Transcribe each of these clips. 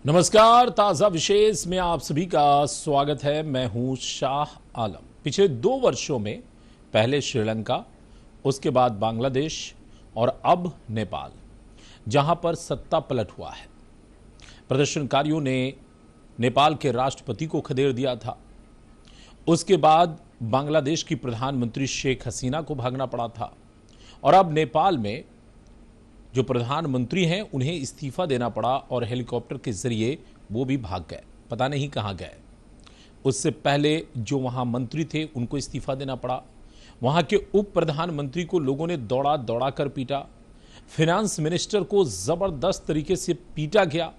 नमस्कार, ताजा विशेष में आप सभी का स्वागत है। मैं हूं शाह आलम। पिछले 2 वर्षों में पहले श्रीलंका, उसके बाद बांग्लादेश और अब नेपाल, जहां पर सत्ता पलट हुआ है। प्रदर्शनकारियों ने नेपाल के राष्ट्रपति को खदेड़ दिया था। उसके बाद बांग्लादेश की प्रधानमंत्री शेख हसीना को भागना पड़ा था और अब नेपाल में जो प्रधानमंत्री हैं उन्हें इस्तीफा देना पड़ा और हेलीकॉप्टर के जरिए वो भी भाग गए, पता नहीं कहां गए। उससे पहले जो वहां मंत्री थे उनको इस्तीफा देना पड़ा। वहां के उप प्रधानमंत्री को लोगों ने दौड़ा दौड़ा कर पीटा। फिनांस मिनिस्टर को जबरदस्त तरीके से पीटा गया।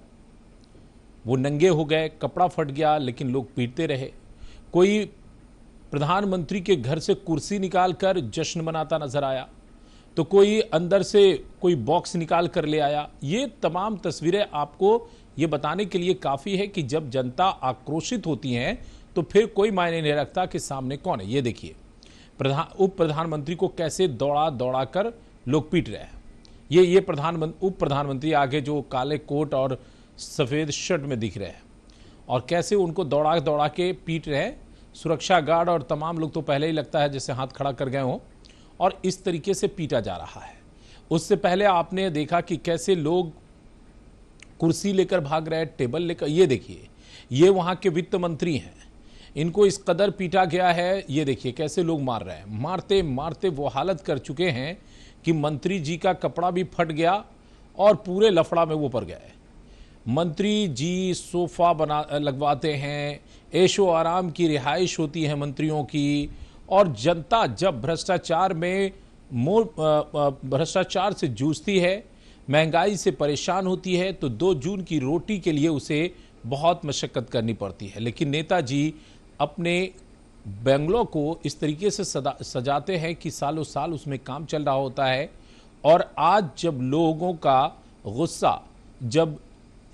वो नंगे हो गए, कपड़ा फट गया, लेकिन लोग पीटते रहे। कोई प्रधानमंत्री के घर से कुर्सी निकालकर जश्न मनाता नजर आया, तो कोई अंदर से कोई बॉक्स निकाल कर ले आया। ये तमाम तस्वीरें आपको ये बताने के लिए काफ़ी है कि जब जनता आक्रोशित होती है तो फिर कोई मायने नहीं रखता कि सामने कौन है। ये देखिए, उप प्रधानमंत्री को कैसे दौड़ा दौड़ा कर लोग पीट रहे हैं। ये उप प्रधानमंत्री आगे जो काले कोट और सफ़ेद शर्ट में दिख रहे हैं, और कैसे उनको दौड़ा दौड़ा के पीट रहे हैं। सुरक्षा गार्ड और तमाम लोग तो पहले ही लगता है जैसे हाथ खड़ा कर गए हों, और इस तरीके से पीटा जा रहा है। उससे पहले आपने देखा कि कैसे लोग कुर्सी लेकर भाग रहे हैं, टेबल लेकर। ये देखिए, ये वहां के वित्त मंत्री हैं, इनको इस कदर पीटा गया है। ये देखिए कैसे लोग मार रहे हैं। मारते मारते वो हालत कर चुके हैं कि मंत्री जी का कपड़ा भी फट गया और पूरे लफड़ा में वो पड़ गए। मंत्री जी सोफा लगवाते हैं, ऐशो आराम की रिहाइश होती है मंत्रियों की, और जनता जब भ्रष्टाचार से जूझती है, महंगाई से परेशान होती है, तो 2 जून की रोटी के लिए उसे बहुत मशक्कत करनी पड़ती है। लेकिन नेताजी अपने बंगलों को इस तरीके से सजाते हैं कि सालों साल उसमें काम चल रहा होता है। और आज जब लोगों का गुस्सा जब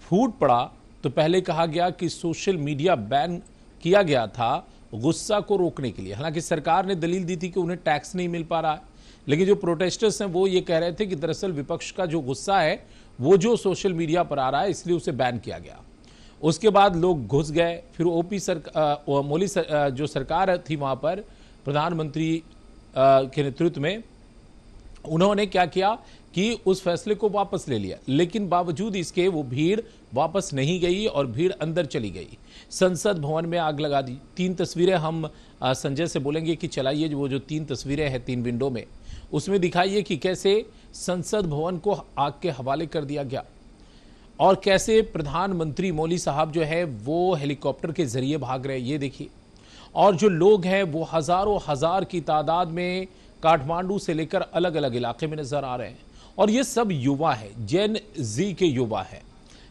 फूट पड़ा, तो पहले कहा गया कि सोशल मीडिया बैन किया गया था गुस्सा को रोकने के लिए। हालांकि सरकार ने दलील दी थी कि उन्हें टैक्स नहीं मिल पा रहा है, लेकिन जो प्रोटेस्टर्स हैं वो ये कह रहे थे कि दरअसल विपक्ष का जो गुस्सा है वो जो सोशल मीडिया पर आ रहा है, इसलिए उसे बैन किया गया। उसके बाद लोग घुस गए। फिर मोदी जो सरकार थी वहां पर प्रधानमंत्री के नेतृत्व में, उन्होंने क्या किया कि उस फैसले को वापस ले लिया। लेकिन बावजूद इसके वो भीड़ वापस नहीं गई और भीड़ अंदर चली गई। संसद भवन में आग लगा दी। 3 तस्वीरें हम संजय से बोलेंगे कि चलाइए, वो जो 3 तस्वीरें हैं 3 विंडो में, उसमें दिखाइए कि कैसे संसद भवन को आग के हवाले कर दिया गया और कैसे प्रधानमंत्री मोदी साहब जो है वो हेलीकॉप्टर के जरिए भाग रहे हैं। ये देखिए, और जो लोग हैं वो हजारों हजार की तादाद में काठमांडू से लेकर अलग अलग इलाके में नजर आ रहे हैं। और ये सब युवा है, जेन जी के युवा है,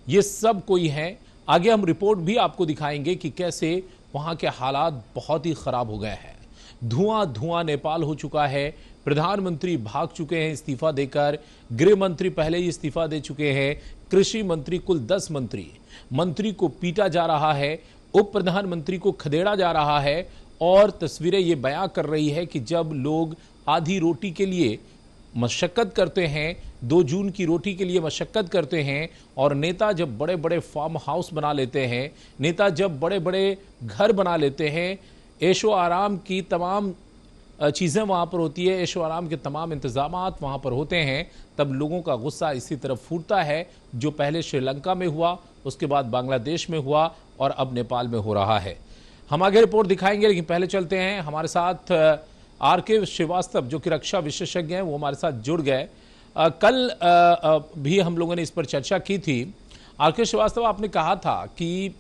ये सब कोई है। आगे हम रिपोर्ट भी आपको दिखाएंगे कि कैसे वहां के हालात बहुत ही खराब हो गए हैं। धुआं धुआं नेपाल हो चुका है। प्रधानमंत्री भाग चुके हैं इस्तीफा देकर, गृह मंत्री पहले ही इस्तीफा दे चुके हैं, कृषि मंत्री, कुल 10 मंत्री को पीटा जा रहा है, उप प्रधानमंत्री को खदेड़ा जा रहा है। और तस्वीरें ये बयां कर रही है कि जब लोग आधी रोटी के लिए मशक्कत करते हैं, 2 जून की रोटी के लिए मशक्कत करते हैं, और नेता जब बड़े बड़े फार्म हाउस बना लेते हैं, नेता जब बड़े बड़े घर बना लेते हैं, ऐशो आराम की तमाम चीज़ें वहाँ पर होती है, ऐशो आराम के तमाम इंतजामात वहाँ पर होते हैं, तब लोगों का गुस्सा इसी तरफ फूटता है, जो पहले श्रीलंका में हुआ, उसके बाद बांग्लादेश में हुआ और अब नेपाल में हो रहा है। हम आगे रिपोर्ट दिखाएंगे, लेकिन पहले चलते हैं। हमारे साथ आर.के. श्रीवास्तव जो कि रक्षा विशेषज्ञ हैं, वो हमारे साथ जुड़ गए। कल भी हम लोगों ने इस पर चर्चा की थी। आर.के. श्रीवास्तव, आपने कहा था कि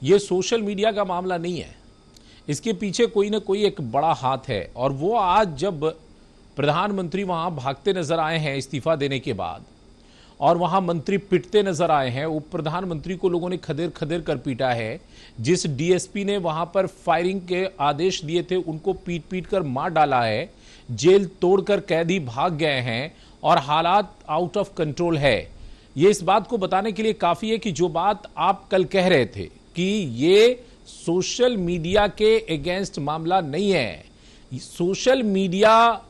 ये सोशल मीडिया का मामला नहीं है, इसके पीछे कोई ना कोई एक बड़ा हाथ है। और वो आज जब प्रधानमंत्री वहां भागते नजर आए हैं इस्तीफा देने के बाद, और वहां मंत्री पिटते नजर आए हैं, उप प्रधानमंत्री को लोगों ने खदेड़ खदेड़ कर पीटा है। जिस डीएसपी ने वहां पर फायरिंग के आदेश दिए थे उनको पीट पीट कर मार डाला है। जेल तोड़कर कैदी भाग गए हैं और हालात आउट ऑफ कंट्रोल है। ये इस बात को बताने के लिए काफी है कि जो बात आप कल कह रहे थे कि ये सोशल मीडिया के अगेंस्ट मामला नहीं है, सोशल मीडिया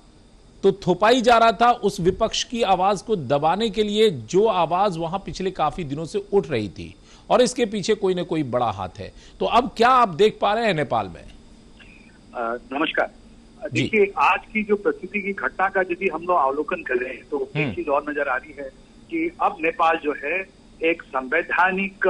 तो थोपाई जा रहा था उस विपक्ष की आवाज को दबाने के लिए, जो आवाज वहां पिछले काफी दिनों से उठ रही थी, और इसके पीछे कोई ना कोई बड़ा हाथ है। तो अब क्या आप देख पा रहे हैं नेपाल में? नमस्कार। देखिए, आज की जो परिस्थिति की घटना का यदि हम लोग अवलोकन कर रहे हैं तो एक चीज और नजर आ रही है कि अब नेपाल जो है एक संवैधानिक,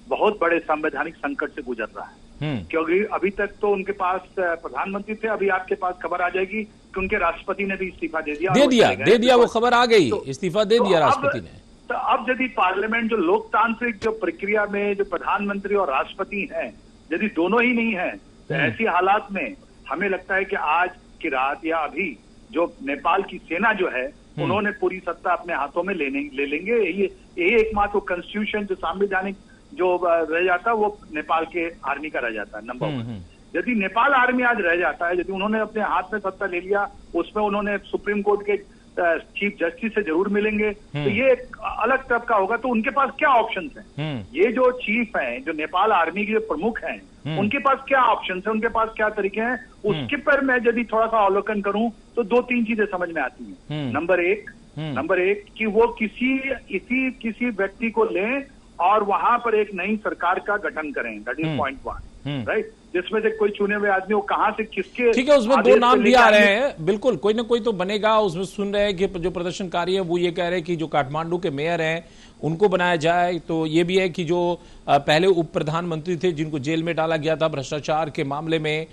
बहुत बड़े संवैधानिक संकट से गुजर रहा है। क्योंकि अभी तक तो उनके पास प्रधानमंत्री थे, अभी आपके पास खबर आ जाएगी कि उनके राष्ट्रपति ने भी इस्तीफा दे दिया। वो खबर आ गई, इस्तीफा दे दिया राष्ट्रपति ने। तो अब यदि पार्लियामेंट जो लोकतांत्रिक जो प्रक्रिया में जो प्रधानमंत्री और राष्ट्रपति हैं, यदि दोनों ही नहीं है, तो ऐसी हालात में हमें लगता है कि आज की रात या अभी जो नेपाल की सेना जो है उन्होंने पूरी सत्ता अपने हाथों में ले लेंगे। ये एकमात्र कॉन्स्टिट्यूशन जो संवैधानिक जो रह जाता है वो नेपाल के आर्मी का रह जाता है। नंबर 1, यदि नेपाल आर्मी आज रह जाता है, यदि उन्होंने अपने हाथ में सत्ता ले लिया, उसमें उन्होंने सुप्रीम कोर्ट के चीफ जस्टिस से जरूर मिलेंगे, तो ये एक अलग तरफ का होगा। तो उनके पास क्या ऑप्शन हैं? ये जो चीफ हैं, जो नेपाल आर्मी के जो प्रमुख हैं, उनके पास क्या ऑप्शन है, उनके पास क्या तरीके हैं, उसके पर मैं यदि थोड़ा सा अवलोकन करूं तो 2-3 चीजें समझ में आती हैं। नंबर एक कि वो किसी व्यक्ति को लें और वहां पर एक नई सरकार का गठन करें, दैट इज पॉइंट 1, राइट, जिसमें से कोई चुने हुए आदमी वो कहां से किसके, ठीक है, उसमें 2 नाम भी आ रहे हैं, बिल्कुल कोई ना कोई तो बनेगा। उसमें सुन रहे हैं कि जो प्रदर्शनकारी है वो ये कह रहे हैं कि जो काठमांडू के मेयर हैं उनको बनाया जाए। तो ये भी है कि जो पहले उप प्रधानमंत्री थे जिनको जेल में डाला गया था भ्रष्टाचार के मामले में,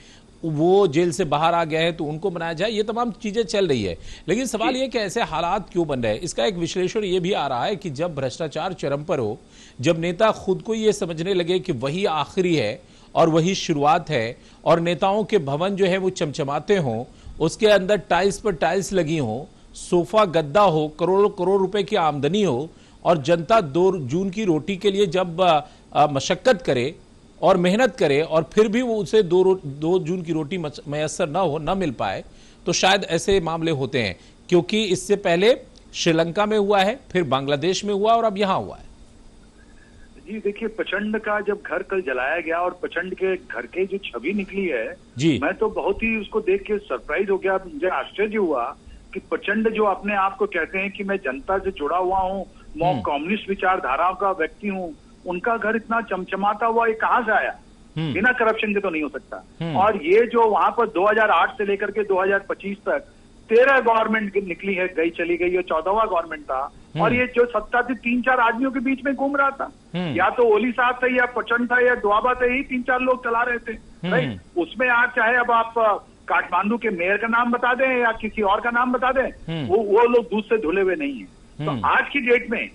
वो जेल से बाहर आ गए हैं, तो उनको बनाया जाए। ये तमाम चीजें चल रही है, लेकिन सवाल ये कि ऐसे हालात क्यों बन रहे हैं? इसका एक विश्लेषण ये भी आ रहा है कि जब भ्रष्टाचार चरम पर हो, जब नेता खुद को ये समझने लगे कि वही आखिरी है और वही शुरुआत है, और नेताओं के भवन जो है वो चमचमाते हों, उसके अंदर टाइल्स पर टाइल्स लगी हो, सोफा गद्दा हो, करोड़ों करोड़ रुपए की आमदनी हो, और जनता 2 जून की रोटी के लिए जब मशक्कत करे और मेहनत करे और फिर भी वो उसे 2 जून की रोटी मैसर न मिल पाए, तो शायद ऐसे मामले होते हैं। क्योंकि इससे पहले श्रीलंका में हुआ है, फिर बांग्लादेश में हुआ और अब यहां हुआ है। जी देखिए, प्रचंड का जब घर कल जलाया गया और प्रचंड के घर के जो छवि निकली है जी, मैं तो बहुत ही उसको देख के सरप्राइज हो गया। मुझे आश्चर्य हुआ कि प्रचंड जो अपने आप को कहते हैं कि मैं जनता से जुड़ा हुआ हूँ, मैं कम्युनिस्ट विचारधाराओं का व्यक्ति हूँ, उनका घर इतना चमचमाता हुआ ये कहां से आया? बिना करप्शन के तो नहीं हो सकता। और ये जो वहां पर 2008 से लेकर के 2025 तक 13 गवर्नमेंट निकली है, गई चली गई, ये 14वां गवर्नमेंट था, और ये जो सत्ता थी 3-4 आदमियों के बीच में घूम रहा था। या तो ओली साहब थे, या प्रचंड था, या द्वाबा थे, यही 3-4 लोग चला रहे थे, राइट। उसमें आज चाहे अब आप काठमांडू के मेयर का नाम बता दें या किसी और का नाम बता दें, वो लोग दूध से धुले हुए नहीं है। तो आज की डेट में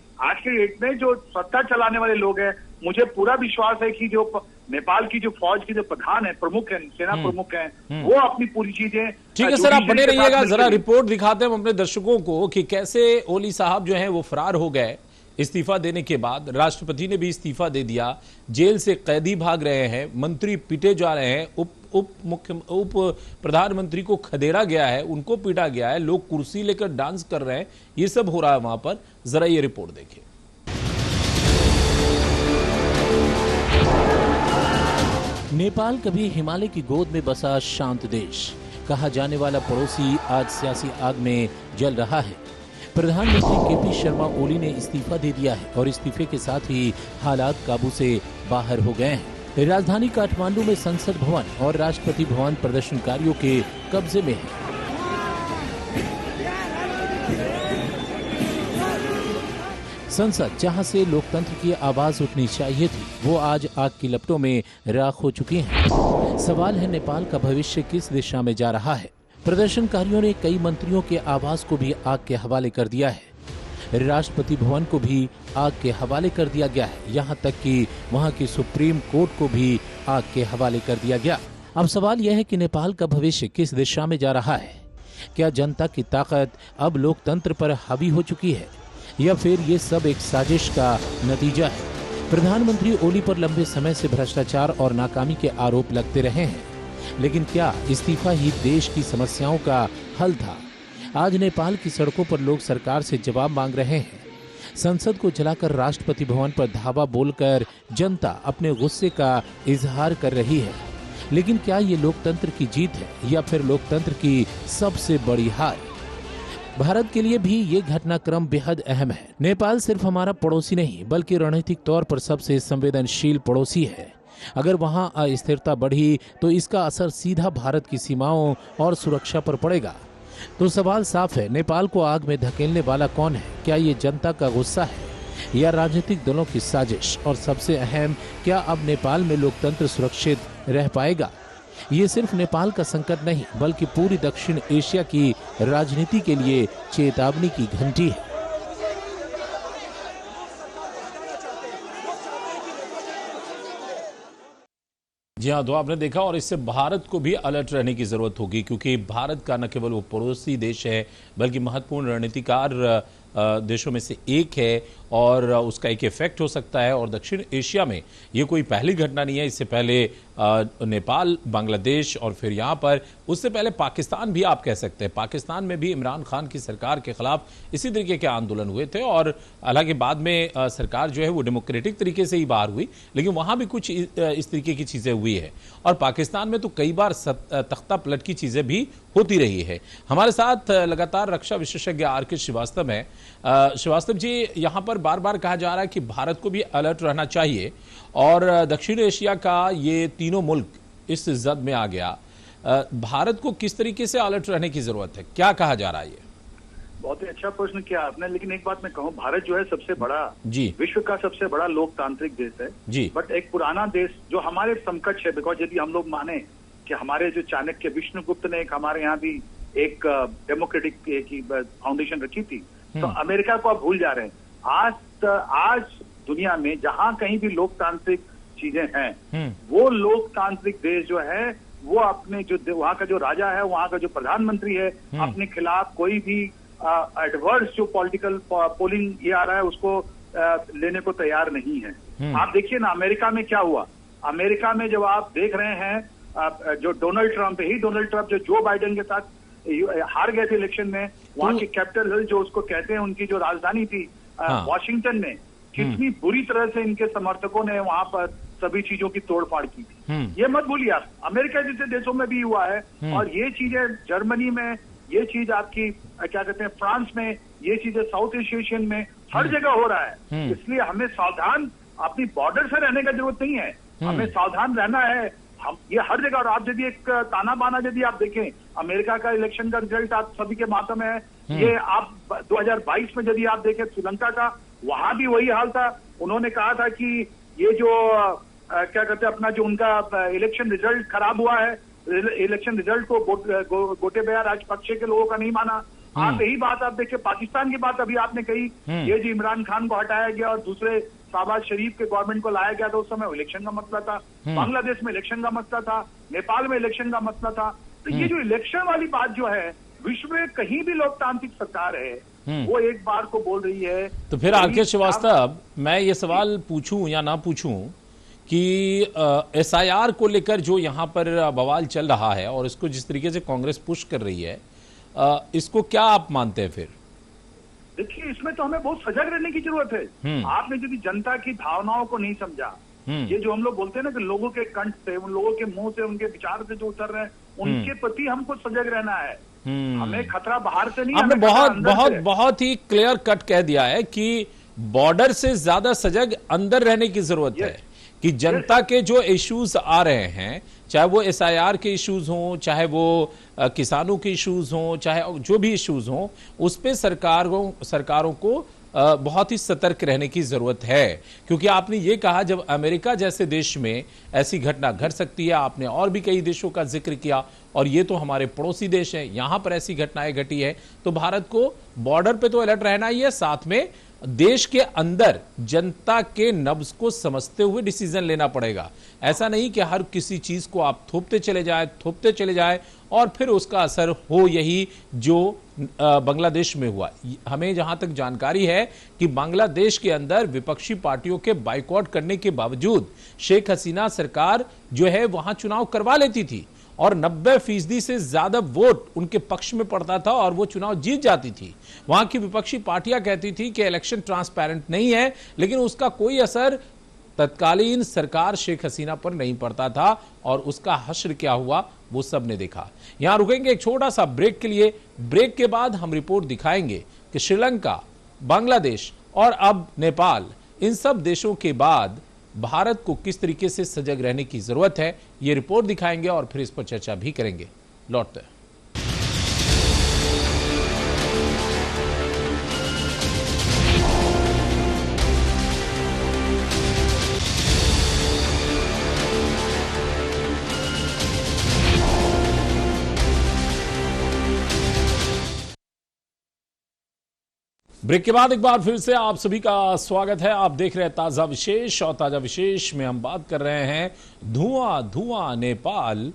जो सत्ता चलाने वाले लोग हैं, मुझे पूरा विश्वास है कि जो नेपाल की जो फौज की जो प्रधान है, प्रमुख है, सेना प्रमुख हैं, वो अपनी पूरी चीजें। ठीक है सर, आप बने रहिएगा, जरा रिपोर्ट दिखाते हैं हम अपने दर्शकों को कि कैसे ओली साहब जो हैं वो फरार हो गए इस्तीफा देने के बाद। राष्ट्रपति ने भी इस्तीफा दे दिया, जेल से कैदी भाग रहे हैं, मंत्री पीटे जा रहे हैं, उप प्रधानमंत्री को खदेड़ा गया है, उनको पीटा गया है, लोग कुर्सी लेकर डांस कर रहे हैं, ये सब हो रहा है वहां पर। जरा ये रिपोर्ट देखिए। नेपाल कभी हिमालय की गोद में बसा शांत देश कहा जाने वाला पड़ोसी आज सियासी आग में जल रहा है। प्रधानमंत्री केपी शर्मा ओली ने इस्तीफा दे दिया है और इस्तीफे के साथ ही हालात काबू से बाहर हो गए हैं। राजधानी काठमांडू में संसद भवन और राष्ट्रपति भवन प्रदर्शनकारियों के कब्जे में है। संसद, जहां से लोकतंत्र की आवाज उठनी चाहिए थी, वो आज आग की लपटों में राख हो चुकी है। सवाल है, नेपाल का भविष्य किस दिशा में जा रहा है? प्रदर्शनकारियों ने कई मंत्रियों के आवास को भी आग के हवाले कर दिया है। राष्ट्रपति भवन को भी आग के हवाले कर दिया गया है। यहाँ तक कि वहाँ की सुप्रीम कोर्ट को भी आग के हवाले कर दिया गया। अब सवाल यह है कि नेपाल का भविष्य किस दिशा में जा रहा है? क्या जनता की ताकत अब लोकतंत्र पर हावी हो चुकी है, या फिर ये सब एक साजिश का नतीजा है? प्रधानमंत्री ओली पर लंबे समय से भ्रष्टाचार और नाकामी के आरोप लगते रहे हैं, लेकिन क्या इस्तीफा ही देश की समस्याओं का हल था? आज नेपाल की सड़कों पर लोग सरकार से जवाब मांग रहे हैं। संसद को जलाकर राष्ट्रपति भवन पर धावा बोलकर जनता अपने गुस्से का इजहार कर रही है। लेकिन क्या ये लोकतंत्र की जीत है या फिर लोकतंत्र की सबसे बड़ी हार? भारत के लिए भी ये घटनाक्रम बेहद अहम है। नेपाल सिर्फ हमारा पड़ोसी नहीं बल्कि रणनीतिक तौर पर सबसे संवेदनशील पड़ोसी है। अगर वहां अस्थिरता बढ़ी तो इसका असर सीधा भारत की सीमाओं और सुरक्षा पर पड़ेगा। तो सवाल साफ है, नेपाल को आग में धकेलने वाला कौन है? क्या ये जनता का गुस्सा है या राजनीतिक दलों की साजिश? और सबसे अहम, क्या अब नेपाल में लोकतंत्र सुरक्षित रह पाएगा? ये सिर्फ नेपाल का संकट नहीं बल्कि पूरी दक्षिण एशिया की राजनीति के लिए चेतावनी की घंटी है। जी हाँ, तो आपने देखा, और इससे भारत को भी अलर्ट रहने की जरूरत होगी, क्योंकि भारत का न केवल वो पड़ोसी देश है बल्कि महत्वपूर्ण रणनीतिकार देशों में से एक है और उसका एक इफेक्ट हो सकता है। और दक्षिण एशिया में ये कोई पहली घटना नहीं है। इससे पहले नेपाल, बांग्लादेश और फिर यहाँ पर उससे पहले पाकिस्तान भी आप कह सकते हैं। पाकिस्तान में भी इमरान खान की सरकार के खिलाफ इसी तरीके के आंदोलन हुए थे और हालांकि बाद में सरकार जो है वो डेमोक्रेटिक तरीके से ही बाहर हुई, लेकिन वहाँ भी कुछ इस तरीके की चीज़ें हुई है। और पाकिस्तान में तो कई बार तख्ता पलट की चीज़ें भी होती रही है। हमारे साथ लगातार रक्षा विशेषज्ञ आर.के. श्रीवास्तव हैं। श्रीवास्तव जी, यहाँ पर बार बार कहा जा रहा है कि भारत को भी अलर्ट रहना चाहिए और दक्षिण एशिया का ये तीनों मुल्क इस जद में आ गया। भारत को किस तरीके से अलर्ट रहने की जरूरत है? क्या कहा जा रहा है? ये बहुत ही अच्छा प्रश्न किया आपने, लेकिन एक बात मैं कहूँ, भारत जो है सबसे बड़ा जी विश्व का सबसे बड़ा लोकतांत्रिक देश है जी, बट एक पुराना देश जो हमारे समकक्ष है। बिकॉज यदि हम लोग माने कि हमारे जो चाणक्य विष्णुगुप्त ने एक हमारे यहाँ भी एक डेमोक्रेटिक की फाउंडेशन रखी थी, तो अमेरिका को आप भूल जा रहे हैं। आज दुनिया में जहां कहीं भी लोकतांत्रिक चीजें हैं, वो लोकतांत्रिक देश जो है वो अपने जो वहां का जो राजा है, वहां का जो प्रधानमंत्री है, अपने खिलाफ कोई भी एडवर्स जो पॉलिटिकल पोलिंग ये आ रहा है उसको लेने को तैयार नहीं है। आप देखिए ना अमेरिका में क्या हुआ। अमेरिका में जब आप देख रहे हैं जो डोनाल्ड ट्रंप जो जो बाइडेन के साथ हार गए थे इलेक्शन में, वहां के कैपिटल हिल जो उसको कहते हैं उनकी जो राजधानी थी वॉशिंगटन में, कितनी बुरी तरह से इनके समर्थकों ने वहां पर सभी चीजों की तोड़फाड़ की थी। ये मत भूलिए आप, अमेरिका जैसे देशों में भी हुआ है और ये चीजें जर्मनी में, ये चीज आपकी क्या कहते हैं फ्रांस में, ये चीजें साउथ एशियन में हर जगह हो रहा है। इसलिए हमें सावधान अपनी बॉर्डर से रहने का जरूरत नहीं है, हमें सावधान रहना है। हम ये हर जगह, और आप यदि एक ताना बाना यदि आप देखें, अमेरिका का इलेक्शन का रिजल्ट आप सभी के मातम है। ये आप 2022 में यदि आप देखें श्रीलंका का, वहां भी वही हाल था। उन्होंने कहा था कि ये जो क्या कहते हैं अपना जो उनका इलेक्शन रिजल्ट खराब हुआ है, इलेक्शन रिजल्ट को गोटेबाया राजपक्षे के लोगों का नहीं माना। आप यही बात आप देखिए, पाकिस्तान की बात अभी आपने कही, ये जो इमरान खान को हटाया गया और दूसरे शहबाज शरीफ के गवर्नमेंट को लाया गया था, उस समय इलेक्शन का मसला था। बांग्लादेश में इलेक्शन का मसला था, नेपाल में इलेक्शन का मसला था। तो ये जो इलेक्शन वाली बात जो है, विश्व में कहीं भी लोकतांत्रिक सरकार है वो एक बार को बोल रही है। तो फिर आर.के. श्रीवास्तव, मैं ये सवाल पूछूं या ना पूछूं कि एसआईआर को लेकर जो यहाँ पर बवाल चल रहा है और इसको जिस तरीके से कांग्रेस पुश कर रही है, इसको क्या आप मानते हैं? फिर देखिए, इसमें तो हमें बहुत सजग रहने की जरूरत है। आपने यदि जनता की भावनाओं को नहीं समझा, ये जो हम लोग बोलते हैं ना कि लोगों के कंठ से, उन लोगों के मुंह से, उनके विचार से जो उतर रहे हैं, उनके प्रति हमको सजग रहना है। हमें खतरा बाहर से नहीं, आपने बहुत ही क्लियर कट कह दिया है कि बॉर्डर से ज्यादा सजग अंदर रहने की जरूरत है। कि जनता के जो इश्यूज आ रहे हैं, चाहे वो एसआईआर के इश्यूज हों, चाहे वो किसानों के इश्यूज हों, चाहे जो भी इश्यूज हों, उस पे सरकारों को बहुत ही सतर्क रहने की जरूरत है। क्योंकि आपने ये कहा जब अमेरिका जैसे देश में ऐसी घटना घट सकती है, आपने और भी कई देशों का जिक्र किया और ये तो हमारे पड़ोसी देश हैं, यहां पर ऐसी घटनाएं घटी है, तो भारत को बॉर्डर पे तो अलर्ट रहना ही है, साथ में देश के अंदर जनता के नब्ज को समझते हुए डिसीजन लेना पड़ेगा। ऐसा नहीं कि हर किसी चीज को आप थोपते चले जाए और फिर उसका असर हो यही जो बांग्लादेश में हुआ। हमें जहां तक जानकारी है कि बांग्लादेश के अंदर विपक्षी पार्टियों के बाइकआउट करने के बावजूद शेख हसीना सरकार जो है वहां चुनाव करवा लेती थी और 90% से ज्यादा वोट उनके पक्ष में पड़ता था और वो चुनाव जीत जाती थी। वहां की विपक्षी पार्टियां कहती थी कि इलेक्शन ट्रांसपेरेंट नहीं है, लेकिन उसका कोई असर तत्कालीन सरकार शेख हसीना पर नहीं पड़ता था और उसका हश्र क्या हुआ वो सब ने देखा। यहां रुकेंगे एक छोटा सा ब्रेक के लिए। ब्रेक के बाद हम रिपोर्ट दिखाएंगे कि श्रीलंका, बांग्लादेश और अब नेपाल, इन सब देशों के बाद भारत को किस तरीके से सजग रहने की जरूरत है, ये रिपोर्ट दिखाएंगे और फिर इस पर चर्चा भी करेंगे। लौटते हैं। ब्रेक के बाद एक बार फिर से आप सभी का स्वागत है। आप देख रहे हैं ताजा विशेष, और ताजा विशेष में हम बात कर रहे हैं धुआं धुआं नेपाल,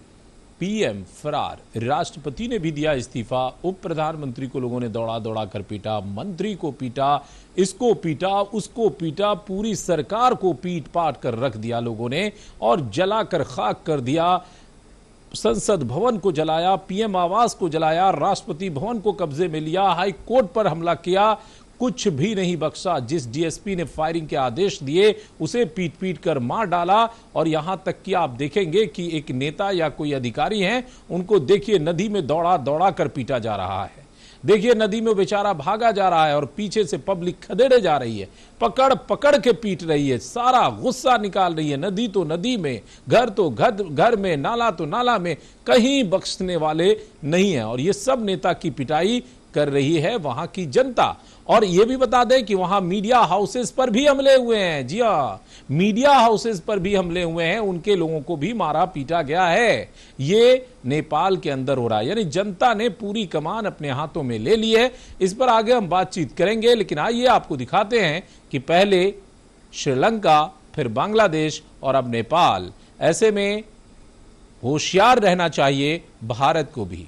पीएम फरार, राष्ट्रपति ने भी दिया इस्तीफा, उप प्रधानमंत्री को लोगों ने दौड़ा दौड़ा कर पीटा, मंत्री को पीटा, इसको पीटा, उसको पीटा, पूरी सरकार को पीट पाट कर रख दिया लोगों ने और जला कर खाक कर दिया। संसद भवन को जलाया, पीएम आवास को जलाया, राष्ट्रपति भवन को कब्जे में लिया, हाई कोर्ट पर हमला किया, कुछ भी नहीं बख्शा। जिस डीएसपी ने फायरिंग के आदेश दिए उसे पीट पीट कर मार डाला। और यहां तक कि आप देखेंगे कि एक नेता या कोई अधिकारी हैं, उनको देखिए नदी में दौड़ा दौड़ा कर पीटा जा रहा है। देखिए नदी में बेचारा भागा जा रहा है और पीछे से पब्लिक खदेड़े जा रही है, पकड़ पकड़ के पीट रही है, सारा गुस्सा निकाल रही है। नदी तो नदी में, घर तो घर में, नाला तो नाला में, कहीं बख्शने वाले नहीं है। और ये सब नेता की पिटाई कर रही है वहां की जनता। और ये भी बता दें कि वहां मीडिया हाउसेस पर भी हमले हुए हैं। जी हां, मीडिया हाउसेस पर भी हमले हुए हैं, उनके लोगों को भी मारा पीटा गया है। ये नेपाल के अंदर हो रहा है, यानी जनता ने पूरी कमान अपने हाथों में ले ली है। इस पर आगे हम बातचीत करेंगे, लेकिन आइए आपको दिखाते हैं कि पहले श्रीलंका, फिर बांग्लादेश और अब नेपाल। ऐसे में होशियार रहना चाहिए भारत को भी,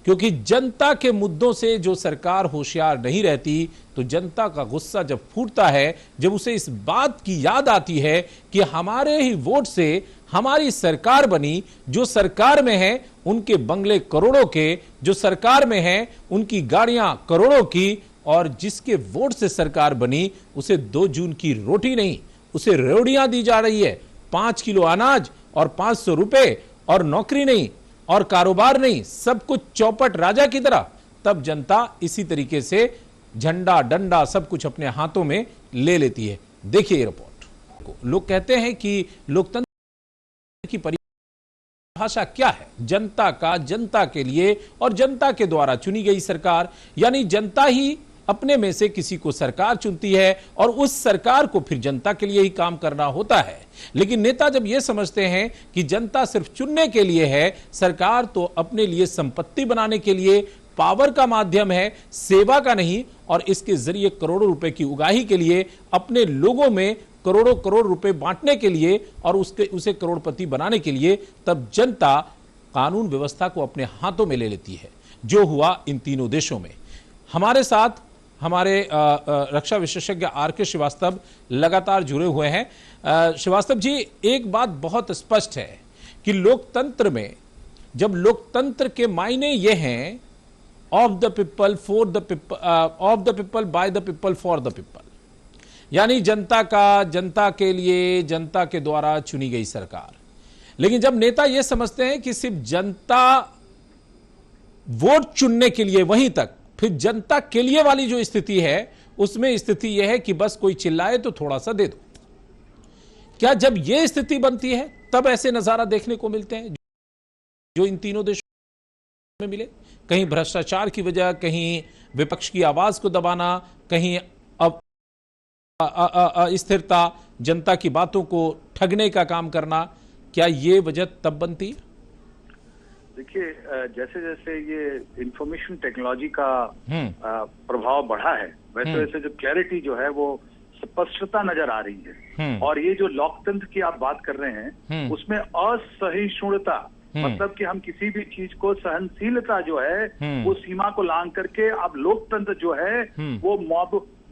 क्योंकि जनता के मुद्दों से जो सरकार होशियार नहीं रहती तो जनता का गुस्सा जब फूटता है, जब उसे इस बात की याद आती है कि हमारे ही वोट से हमारी सरकार बनी, जो सरकार में है उनके बंगले करोड़ों के, जो सरकार में है उनकी गाड़ियां करोड़ों की, और जिसके वोट से सरकार बनी उसे 2 जून की रोटी नहीं, उसे रेवड़ियां दी जा रही है, 5 किलो अनाज और 500 रुपए, और नौकरी नहीं और कारोबार नहीं, सब कुछ चौपट राजा की तरह। तब जनता इसी तरीके से झंडा डंडा सब कुछ अपने हाथों में ले लेती है। देखिए रिपोर्ट। लोग कहते हैं कि लोकतंत्र की परिभाषा क्या है? जनता का, जनता के लिए और जनता के द्वारा चुनी गई सरकार, यानी जनता ही अपने में से किसी को सरकार चुनती है और उस सरकार को फिर जनता के लिए ही काम करना होता है। लेकिन नेता जब यह समझते हैं कि जनता सिर्फ चुनने के लिए है, सरकार तो अपने लिए संपत्ति बनाने के लिए, पावर का माध्यम है, सेवा का नहीं, और इसके जरिए करोड़ों रुपए की उगाही के लिए, अपने लोगों में करोड़ों करोड़ रुपए बांटने के लिए और उसे करोड़पति बनाने के लिए, तब जनता कानून व्यवस्था को अपने हाथों में ले लेती है, जो हुआ इन तीनों देशों में। हमारे साथ हमारे रक्षा विशेषज्ञ आर.के. श्रीवास्तव लगातार जुड़े हुए हैं। श्रीवास्तव जी, एक बात बहुत स्पष्ट है कि लोकतंत्र में, जब लोकतंत्र के मायने ये हैं of the people, for the people, of the people, by the people, for the people, यानी जनता का, जनता के लिए, जनता के द्वारा चुनी गई सरकार। लेकिन जब नेता यह समझते हैं कि सिर्फ जनता वोट चुनने के लिए, वहीं तक, फिर जनता के लिए वाली जो स्थिति है, उसमें स्थिति यह है कि बस कोई चिल्लाए तो थोड़ा सा दे दो। क्या जब यह स्थिति बनती है तब ऐसे नजारा देखने को मिलते हैं जो इन तीनों देशों में मिले? कहीं भ्रष्टाचार की वजह, कहीं विपक्ष की आवाज को दबाना, कहीं अस्थिरता, जनता की बातों को ठगने का काम करना, क्या ये वजह तब बनती है? देखिए, जैसे जैसे ये इंफॉर्मेशन टेक्नोलॉजी का प्रभाव बढ़ा है, वैसे वैसे जो क्लैरिटी जो है वो स्पष्टता नजर आ रही है। और ये जो लोकतंत्र की आप बात कर रहे हैं, उसमें असहिष्णुता, मतलब कि हम किसी भी चीज को, सहनशीलता जो है वो सीमा को लांघ करके अब लोकतंत्र जो है वो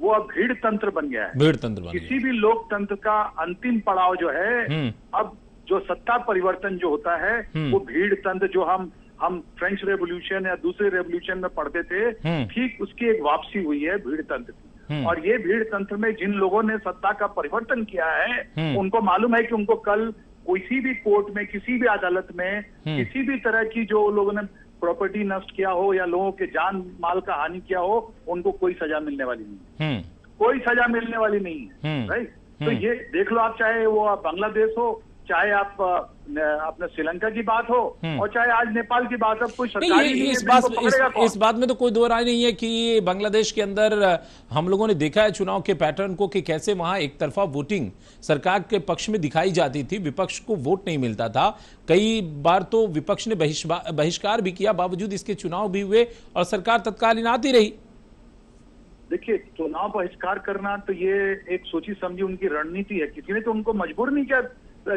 अब भीड़ तंत्र बन गया है। भीड़ तंत्र बन गया। किसी भी लोकतंत्र का अंतिम पड़ाव जो है, अब जो सत्ता परिवर्तन जो होता है वो भीड़ तंत्र, जो हम फ्रेंच रेवोल्यूशन या दूसरे रेवोल्यूशन में पढ़ते थे, ठीक उसकी एक वापसी हुई है भीड़ तंत्र की। और ये भीड़ तंत्र में जिन लोगों ने सत्ता का परिवर्तन किया है उनको मालूम है कि उनको कल किसी भी कोर्ट में, किसी भी अदालत में, किसी भी तरह की जो लोगों ने प्रॉपर्टी नष्ट किया हो या लोगों के जान माल का हानि किया हो, उनको कोई सजा मिलने वाली नहीं है। कोई सजा मिलने वाली नहीं है, राइट। तो ये देख लो आप, चाहे वो बांग्लादेश हो, चाहे आप अपने श्रीलंका की बात हो, और चाहे आज नेपाल की बात हो, कोई सरकारी नहीं, इस बात में तो कोई दो राय नहीं है कि बांग्लादेश के अंदर हम लोगों ने देखा है चुनाव के पैटर्न को कि कैसे वहां एक तरफा वोटिंग सरकार के पक्ष में दिखाई जाती थी, विपक्ष को वोट नहीं मिलता था। कई बार तो विपक्ष ने बहिष्कार भी किया, बावजूद इसके चुनाव भी हुए और सरकार तत्कालीन आती रही। देखिए, चुनाव बहिष्कार करना तो ये एक सोची समझी उनकी रणनीति है। किसी ने तो उनको मजबूर नहीं किया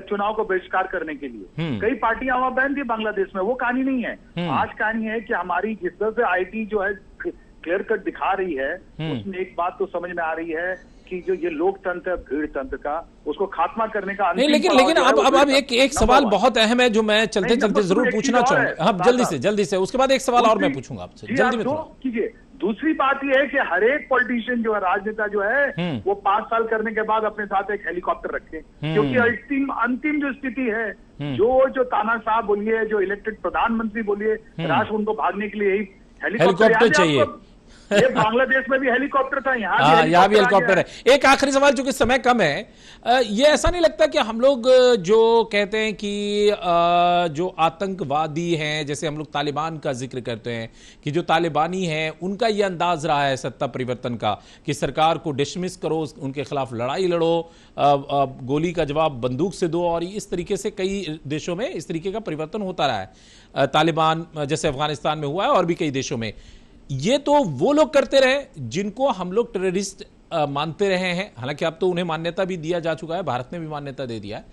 चुनाव को बहिष्कार करने के लिए। कई पार्टियां वहां बैन थी बांग्लादेश में, वो कहानी नहीं है। आज कहानी है कि हमारी जिस तरह से आईटी जो है क्लियर कट दिखा रही है, उसमें एक बात तो समझ में आ रही है कि जो ये लोकतंत्र, भीड़ तंत्र का, उसको खात्मा करने का नहीं, लेकिन अब एक सवाल बहुत अहम है जो मैं चलते चलते जरूर पूछना चाहूंगा। हाँ, जल्दी से उसके बाद एक सवाल और मैं पूछूंगा आपसे, जल्दी में कीजिए। दूसरी बात यह है कि हर एक पॉलिटिशियन जो है, राजनेता जो है, वो 5 साल करने के बाद अपने साथ एक हेलीकॉप्टर रखे, क्योंकि अंतिम जो स्थिति है, जो तानाशाह बोलिए, जो इलेक्टेड प्रधानमंत्री बोलिए, राष्ट्र उनको भागने के लिए यही हेलीकॉप्टर चाहिए। ये बांग्लादेश में भी हेलीकॉप्टर था, यहाँ भी हेलीकॉप्टर है। एक आखिरी सवाल, चूंकि समय कम है, ये ऐसा नहीं लगता कि हम लोग जो कहते हैं कि जो आतंकवादी हैं, जैसे हम लोग तालिबान का जिक्र करते हैं कि जो तालिबानी हैं, उनका ये अंदाज रहा है सत्ता परिवर्तन का कि सरकार को डिसमिस करो, उनके खिलाफ लड़ाई लड़ो, गोली का जवाब बंदूक से दो, और इस तरीके से कई देशों में इस तरीके का परिवर्तन होता रहा है। तालिबान जैसे अफगानिस्तान में हुआ है और भी कई देशों में। ये तो वो लोग करते रहे जिनको हम लोग टेररिस्ट मानते रहे हैं, हालांकि अब तो उन्हें मान्यता भी दिया जा चुका है, भारत ने भी मान्यता दे दिया है।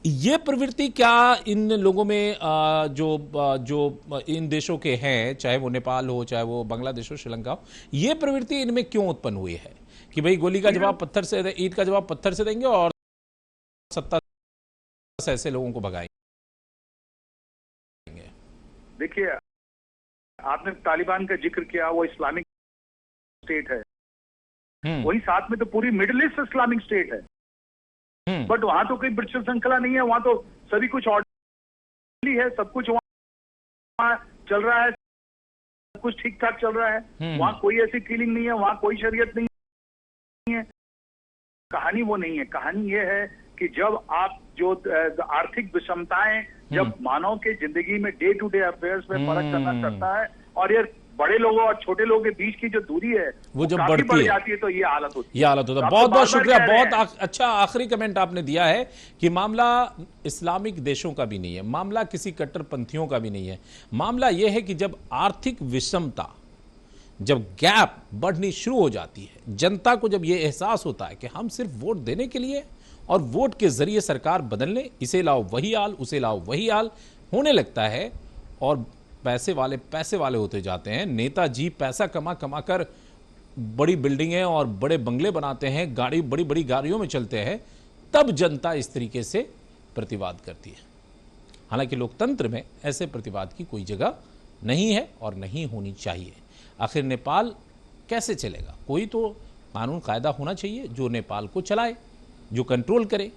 ये प्रवृत्ति क्या इन लोगों में जो इन देशों के हैं, चाहे वो नेपाल हो, चाहे वो बांग्लादेश हो, श्रीलंका हो, ये प्रवृत्ति इनमें क्यों उत्पन्न हुई है कि भाई गोली का जवाब पत्थर से, ईंट का जवाब पत्थर से देंगे और सत्ता से ऐसे लोगों को भगाएंगे? देखिए, आपने तालिबान का जिक्र किया, वो इस्लामिक स्टेट है, वही साथ में तो पूरी मिडिल ईस्ट इस्लामिक स्टेट है, बट वहां तो कोई ब्रिटिश श्रृंखला नहीं है, वहां तो सभी कुछ ऑर्डरली है, सब कुछ वहां चल रहा है, सब कुछ ठीक ठाक चल रहा है, वहां कोई ऐसी किलिंग नहीं है, वहां कोई शरीयत नहीं है। कहानी वो नहीं है। कहानी ये है कि जब आप जो आर्थिक विषमताएं, जब मानव के जिंदगी में डे टू डे अफेयर्स में फर्क करना पड़ता है, और ये बड़े लोगों और छोटे लोगों के बीच की जो दूरी है वो जब बढ़ जाती है तो ये हालत होती है। ये हालत होता है। बहुत बहुत शुक्रिया, बहुत अच्छा आखिरी कमेंट आपने दिया है कि मामला इस्लामिक देशों का भी नहीं है, मामला किसी कट्टरपंथियों का भी नहीं है। मामला यह है कि जब आर्थिक विषमता, जब गैप बढ़नी शुरू हो जाती है, जनता को जब यह एहसास होता है कि हम सिर्फ वोट देने के लिए और वोट के जरिए सरकार बदलने, इसे लाओ वही हाल, उसे लाओ वही हाल होने लगता है, और पैसे वाले होते जाते हैं। नेताजी पैसा कमा कर बड़ी बिल्डिंगें और बड़े बंगले बनाते हैं, बड़ी बड़ी गाड़ियों में चलते हैं, तब जनता इस तरीके से प्रतिवाद करती है। हालांकि लोकतंत्र में ऐसे प्रतिवाद की कोई जगह नहीं है और नहीं होनी चाहिए। आखिर नेपाल कैसे चलेगा? कोई तो कानून कायदा होना चाहिए जो नेपाल को चलाए, जो कंट्रोल करे।